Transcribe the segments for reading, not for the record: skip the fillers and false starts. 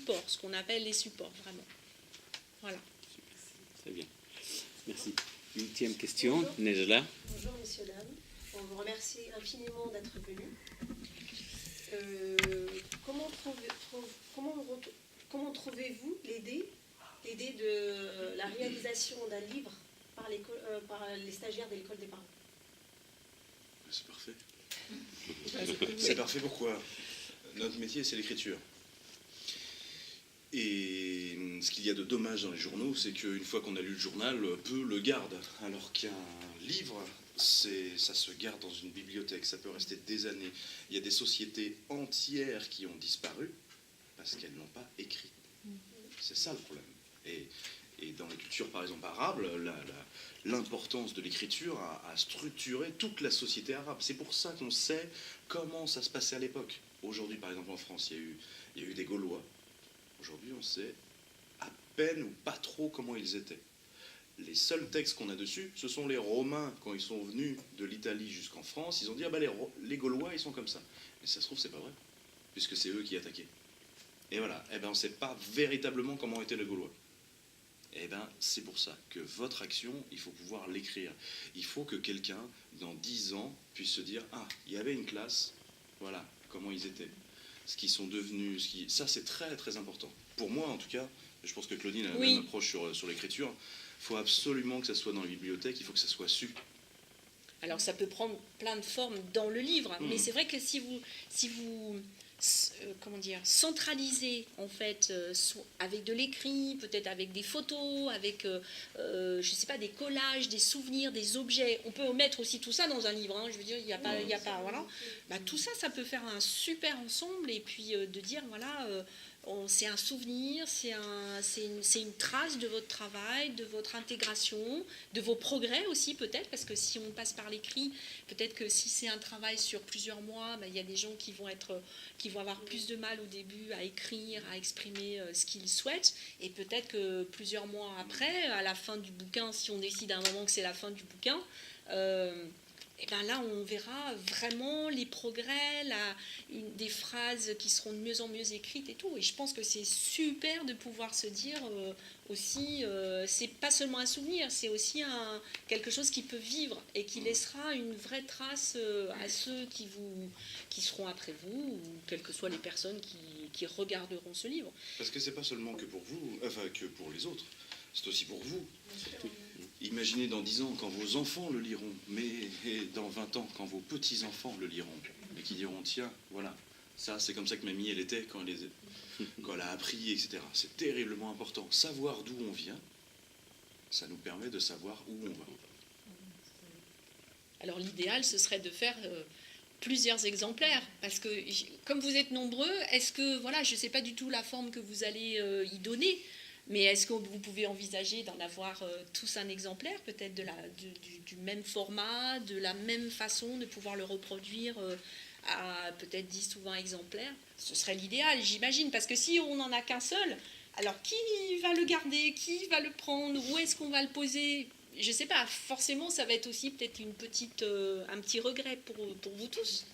supports, ce qu'on appelle les supports, vraiment. Voilà. Très bien. Merci. Ultime question, Nejla. Bonjour, messieurs, dames. On vous remercie infiniment d'être venus. Comment trouvez-vous l'idée de la réalisation d'un livre par les stagiaires de l'école des parents? C'est parfait. C'est parfait, pourquoi? Notre métier, c'est l'écriture. Et ce qu'il y a de dommage dans les journaux, c'est qu'une fois qu'on a lu le journal, peu le gardent. Alors qu'un livre, ça se garde dans une bibliothèque, ça peut rester des années. Il y a des sociétés entières qui ont disparu parce qu'elles n'ont pas écrit. C'est ça le problème. Et dans les cultures, par exemple, arabes, l'importance de l'écriture a structuré toute la société arabe. C'est pour ça qu'on sait comment ça se passait à l'époque. Aujourd'hui, par exemple, en France, il y a eu des Gaulois. Aujourd'hui, on sait à peine ou pas trop comment ils étaient. Les seuls textes qu'on a dessus, ce sont les Romains, quand ils sont venus de l'Italie jusqu'en France, ils ont dit « Ah ben les Gaulois, ils sont comme ça ». Mais ça se trouve, c'est pas vrai, puisque c'est eux qui attaquaient. Et voilà, eh ben, on ne sait pas véritablement comment étaient les Gaulois. Eh ben, c'est pour ça que votre action, il faut pouvoir l'écrire. Il faut que quelqu'un, dans 10 ans, puisse se dire « Ah, il y avait une classe, voilà comment ils étaient ». Ce qu'ils sont devenus, ça c'est très très important. Pour moi en tout cas, je pense que Claudine a la même approche sur l'écriture, il faut absolument que ça soit dans les bibliothèques, il faut que ça soit su. Alors ça peut prendre plein de formes dans le livre, mais c'est vrai que si vous comment dire, centralisez en fait avec de l'écrit, peut-être avec des photos, avec je sais pas, des collages, des souvenirs, des objets. On peut mettre aussi tout ça dans un livre. Hein, je veux dire, il y a pas voilà. Bah, tout ça, ça peut faire un super ensemble et puis de dire voilà. C'est un souvenir, c'est une trace de votre travail, de votre intégration, de vos progrès aussi peut-être, parce que si on passe par l'écrit, peut-être que si c'est un travail sur plusieurs mois, ben, il y a des gens qui vont avoir plus de mal au début à écrire, à exprimer ce qu'ils souhaitent, et peut-être que plusieurs mois après, à la fin du bouquin, si on décide à un moment que c'est la fin du bouquin, et bien là, on verra vraiment les progrès, des phrases qui seront de mieux en mieux écrites et tout. Et je pense que c'est super de pouvoir se dire aussi, c'est pas seulement un souvenir, c'est aussi quelque chose qui peut vivre et qui laissera une vraie trace à ceux qui seront après vous, ou quelles que soient les personnes qui regarderont ce livre. Parce que c'est pas seulement que pour vous, enfin que pour les autres, c'est aussi pour vous. Imaginez dans 10 ans quand vos enfants le liront, mais dans 20 ans quand vos petits-enfants le liront, et qui diront tiens, voilà, ça c'est comme ça que mamie elle était quand elle a appris, etc. C'est terriblement important. Savoir d'où on vient, ça nous permet de savoir où on va. Alors l'idéal, ce serait de faire plusieurs exemplaires, parce que comme vous êtes nombreux, est-ce que, voilà, je ne sais pas du tout la forme que vous allez y donner, mais est-ce que vous pouvez envisager d'en avoir tous un exemplaire, peut-être du même format, de la même façon, de pouvoir le reproduire à peut-être 10 ou 20 exemplaires? Ce serait l'idéal, j'imagine, parce que si on n'en a qu'un seul, alors qui va le garder, qui va le prendre, où est-ce qu'on va le poser? Je ne sais pas, forcément ça va être aussi peut-être un petit regret pour vous tous.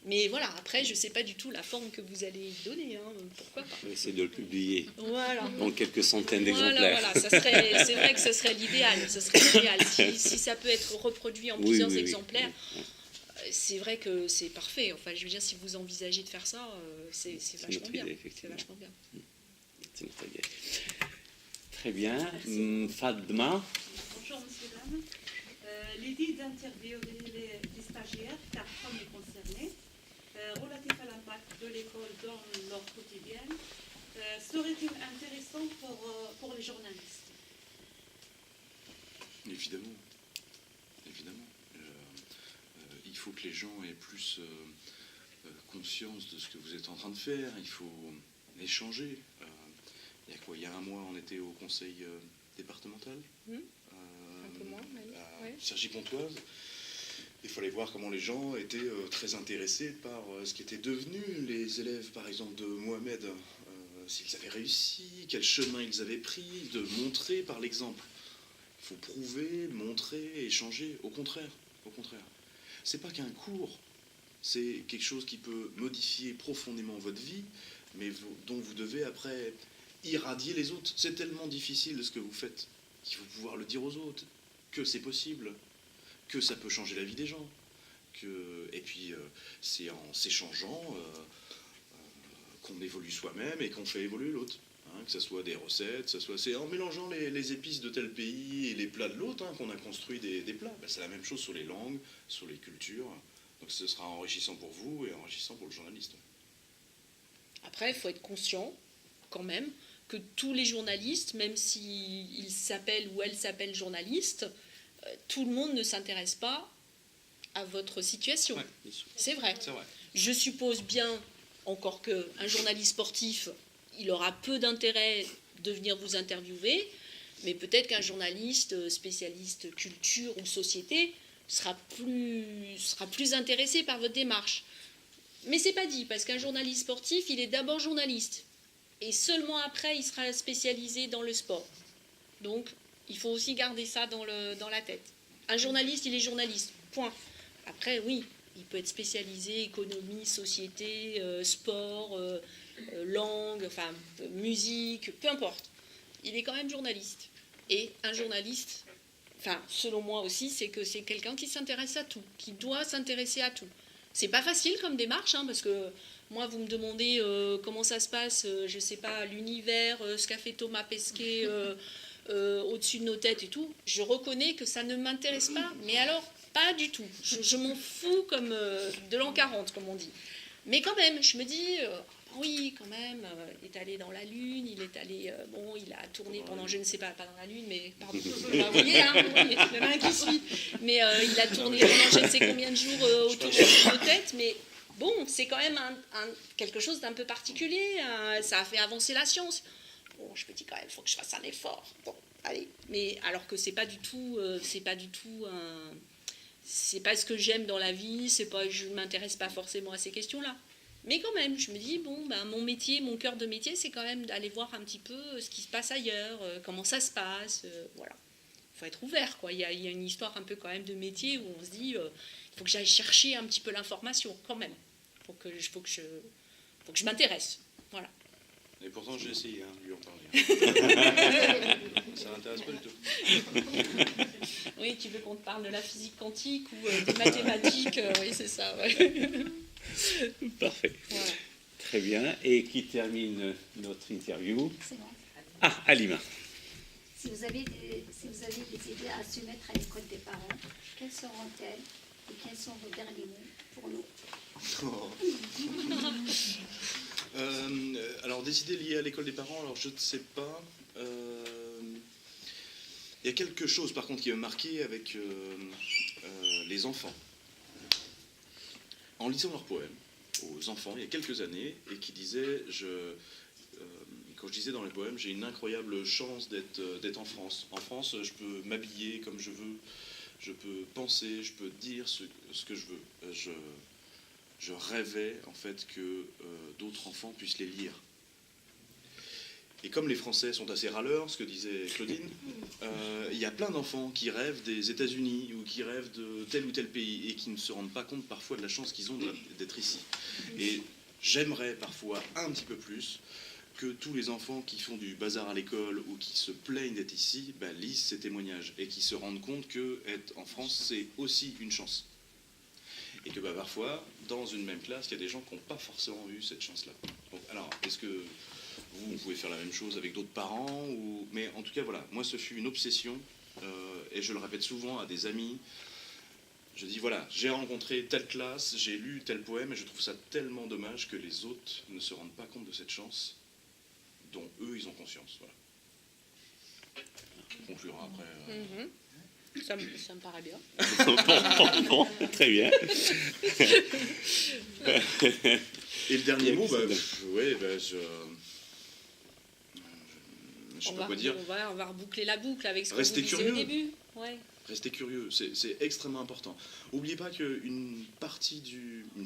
Mais voilà, après, je ne sais pas du tout la forme que vous allez donner. Hein, pourquoi pas. On va essayer de le publier voilà. en quelques centaines d'exemplaires. Voilà, c'est vrai que ce serait l'idéal. Si ça peut être reproduit en plusieurs exemplaires, c'est vrai que c'est parfait. Enfin, je veux dire, si vous envisagez de faire ça, c'est vachement bien. C'est vachement bien. C'est notre idée. Très bien. Fadma. Bonjour, messieurs, dames. L'idée d'interviewer les stagiaires, car comme les concernés, relatif à l'impact de l'école dans leur quotidien, serait-il intéressant pour les journalistes? Évidemment. Il faut que les gens aient plus conscience de ce que vous êtes en train de faire. Il faut échanger. Il y a un mois, on était au conseil départemental. Un peu moins, à Cergy-Pontoise. Il fallait voir comment les gens étaient très intéressés par ce qu'étaient devenus les élèves, par exemple, de Mohamed, s'ils avaient réussi, quel chemin ils avaient pris, de montrer par l'exemple. Il faut prouver, montrer, échanger. Au contraire. C'est pas qu'un cours, c'est quelque chose qui peut modifier profondément votre vie, mais dont vous devez après irradier les autres. C'est tellement difficile ce que vous faites qu'il faut pouvoir le dire aux autres, que c'est possible, que ça peut changer la vie des gens. Et puis c'est en s'échangeant qu'on évolue soi-même et qu'on fait évoluer l'autre. Hein, que ce soit des recettes, c'est en mélangeant les épices de tel pays et les plats de l'autre qu'on a construit des plats. Ben, c'est la même chose sur les langues, sur les cultures. Donc ce sera enrichissant pour vous et enrichissant pour le journaliste. Après, il faut être conscient, quand même, que tous les journalistes, même s'ils s'appellent ou elles s'appellent journalistes, tout le monde ne s'intéresse pas à votre situation. Ouais, bien sûr. C'est vrai. C'est vrai. Je suppose bien, encore qu'un journaliste sportif, il aura peu d'intérêt de venir vous interviewer, mais peut-être qu'un journaliste spécialiste culture ou société sera plus intéressé par votre démarche. Mais c'est pas dit, parce qu'un journaliste sportif, il est d'abord journaliste. Et seulement après, il sera spécialisé dans le sport. Donc, il faut aussi garder ça dans la tête. Un journaliste, il est journaliste. Point. Après, oui, il peut être spécialisé économie, société, sport, langue, enfin, musique, peu importe. Il est quand même journaliste. Et un journaliste, enfin, selon moi aussi, c'est que c'est quelqu'un qui s'intéresse à tout, qui doit s'intéresser à tout. C'est pas facile comme démarche, parce que moi, vous me demandez comment ça se passe, je sais pas, l'univers, ce qu'a fait Thomas Pesquet au-dessus de nos têtes et tout. Je reconnais que ça ne m'intéresse pas, mais alors, pas du tout. Je m'en fous comme de l'an 40, comme on dit. Mais quand même, je me dis, oui, quand même, il est allé dans la Lune, il est allé, il a tourné pendant, je ne sais pas dans la Lune, mais pardon, vous voyez, le main qui suit, mais il a tourné pendant je ne sais combien de jours autour de nos têtes, mais bon, c'est quand même quelque chose d'un peu particulier, ça a fait avancer la science. Bon, je me dis quand même, il faut que je fasse un effort. Bon, allez, mais alors que c'est pas du tout c'est pas ce que j'aime dans la vie, je ne m'intéresse pas forcément à ces questions-là. Mais quand même, je me dis, mon métier, mon cœur de métier, c'est quand même d'aller voir un petit peu ce qui se passe ailleurs, comment ça se passe, voilà. Il faut être ouvert, quoi. Il y a une histoire un peu quand même de métier où on se dit, il faut que j'aille chercher un petit peu l'information, quand même. Faut que je m'intéresse, voilà. Et pourtant, j'ai essayé de lui en parler. Ça n'intéresse pas du tout. Oui, tu veux qu'on te parle de la physique quantique ou des mathématiques, oui, c'est ça, ouais. Parfait. Voilà. Très bien. Et qui termine notre interview? C'est bon. Ah, Alima. Si vous avez des idées à soumettre à l'école des parents, quelles seront-elles et quels sont vos derniers mots pour nous? Alors, des idées liées à l'école des parents, alors je ne sais pas. Il y a quelque chose, par contre, qui m'a marqué avec les enfants. En lisant leurs poèmes aux enfants, il y a quelques années, et qui disaient, quand je disais dans les poèmes, j'ai une incroyable chance d'être en France. En France, je peux m'habiller comme je veux, je peux penser, je peux dire ce que je veux. Je rêvais, en fait, que d'autres enfants puissent les lire. Et comme les Français sont assez râleurs, ce que disait Claudine, il y a plein d'enfants qui rêvent des États-Unis ou qui rêvent de tel ou tel pays et qui ne se rendent pas compte parfois de la chance qu'ils ont d'être ici. Et j'aimerais parfois un petit peu plus que tous les enfants qui font du bazar à l'école ou qui se plaignent d'être ici lisent ces témoignages et qui se rendent compte qu'être en France, c'est aussi une chance. Et que parfois, dans une même classe, il y a des gens qui n'ont pas forcément eu cette chance-là. Donc, alors, est-ce que vous pouvez faire la même chose avec d'autres parents Mais en tout cas, voilà, moi, ce fut une obsession, et je le répète souvent à des amis. Je dis, voilà, j'ai rencontré telle classe, j'ai lu tel poème, et je trouve ça tellement dommage que les autres ne se rendent pas compte de cette chance dont eux, ils ont conscience. Voilà. On conclura après. Ça me paraît bien. Bon, très bien. Et le dernier mot, je sais pas quoi dire. On va reboucler la boucle avec ce que Restez vous disiez curieux. au début. Ouais. Restez curieux, c'est extrêmement important. N'oubliez pas qu'une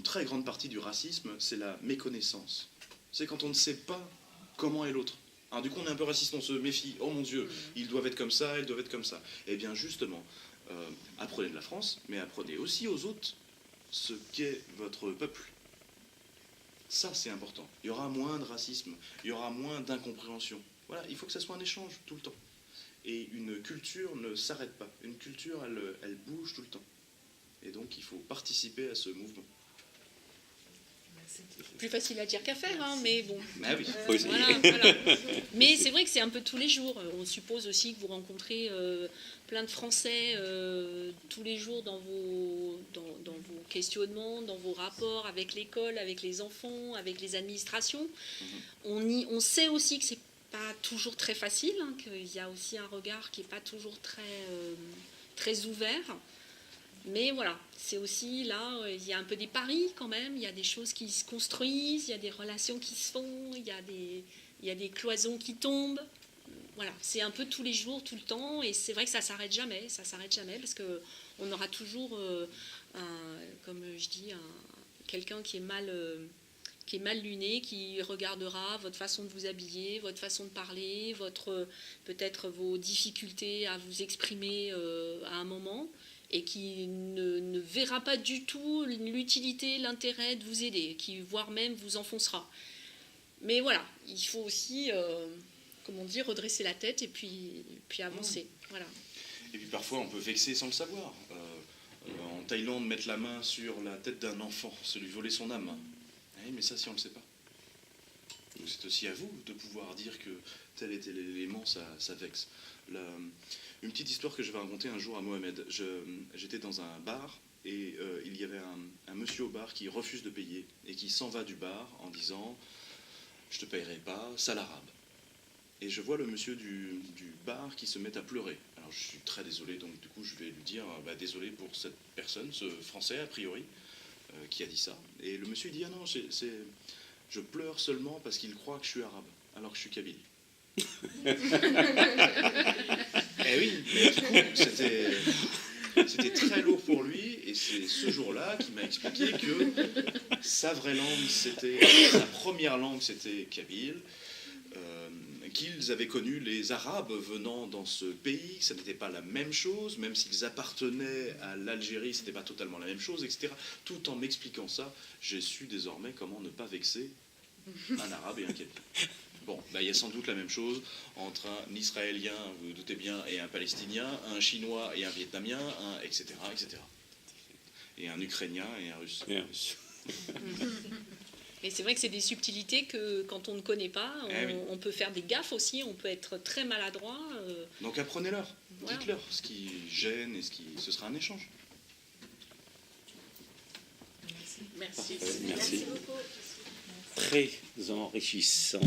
très grande partie du racisme, c'est la méconnaissance. C'est quand on ne sait pas comment est l'autre. Alors du coup, on est un peu raciste, on se méfie. Oh mon Dieu, ils doivent être comme ça, ils doivent être comme ça. Eh bien justement, apprenez de la France, mais apprenez aussi aux autres ce qu'est votre peuple. Ça, c'est important. Il y aura moins de racisme, il y aura moins d'incompréhension. Voilà, il faut que ça soit un échange tout le temps. Et une culture ne s'arrête pas. Une culture, elle bouge tout le temps. Et donc, il faut participer à ce mouvement. Plus facile à dire qu'à faire, hein, mais bon. Ah oui. Faut essayer. Voilà. Mais c'est vrai que c'est un peu tous les jours. On suppose aussi que vous rencontrez plein de Français tous les jours dans vos questionnements, dans vos rapports avec l'école, avec les enfants, avec les administrations. On sait aussi que c'est pas toujours très facile, hein, qu'il y a aussi un regard qui n'est pas toujours très ouvert. Mais voilà, c'est aussi là, il y a un peu des paris quand même, il y a des choses qui se construisent, il y a des relations qui se font, il y a des cloisons qui tombent. Voilà, c'est un peu tous les jours, tout le temps, et c'est vrai que ça s'arrête jamais, parce qu'on aura toujours, comme je dis, quelqu'un qui est mal luné, qui regardera votre façon de vous habiller, votre façon de parler, peut-être vos difficultés à vous exprimer à un moment, et qui ne verra pas du tout l'utilité, l'intérêt de vous aider, qui voire même vous enfoncera. Mais voilà, il faut aussi, redresser la tête et puis avancer. Voilà. Et puis parfois, on peut vexer sans le savoir. En Thaïlande, mettre la main sur la tête d'un enfant, c'est lui voler son âme. Oui, mais ça, si on ne le sait pas. Donc c'est aussi à vous de pouvoir dire que tel et tel élément, ça vexe. Une petite histoire que je vais raconter un jour à Mohamed. J'étais dans un bar et il y avait un monsieur au bar qui refuse de payer et qui s'en va du bar en disant « Je te payerai pas, sale arabe ». Et je vois le monsieur du bar qui se met à pleurer. Alors je suis très désolé, donc du coup je vais lui dire désolé pour cette personne, ce Français a priori, qui a dit ça. Et le monsieur dit « Ah non, je pleure seulement parce qu'il croit que je suis arabe, alors que je suis kabyle ». Eh oui, mais du coup, c'était très lourd pour lui, et c'est ce jour-là qu'il m'a expliqué que sa vraie langue, sa première langue, c'était kabyle, qu'ils avaient connu les Arabes venant dans ce pays, que ça n'était pas la même chose, même s'ils appartenaient à l'Algérie, c'était pas totalement la même chose, etc. Tout en m'expliquant ça, j'ai su désormais comment ne pas vexer un Arabe et un kabyle. Bon, il y a sans doute la même chose entre un Israélien, vous vous doutez bien, et un Palestinien, un Chinois et un Vietnamien, etc., etc. Et un Ukrainien et un Russe. Yeah. Mais c'est vrai que c'est des subtilités que quand on ne connaît pas, on peut faire des gaffes aussi, on peut être très maladroit. Donc apprenez-leur, voilà. dites-leur ce qui gêne et ce sera un échange. Merci. Merci. Merci beaucoup. Très enrichissant.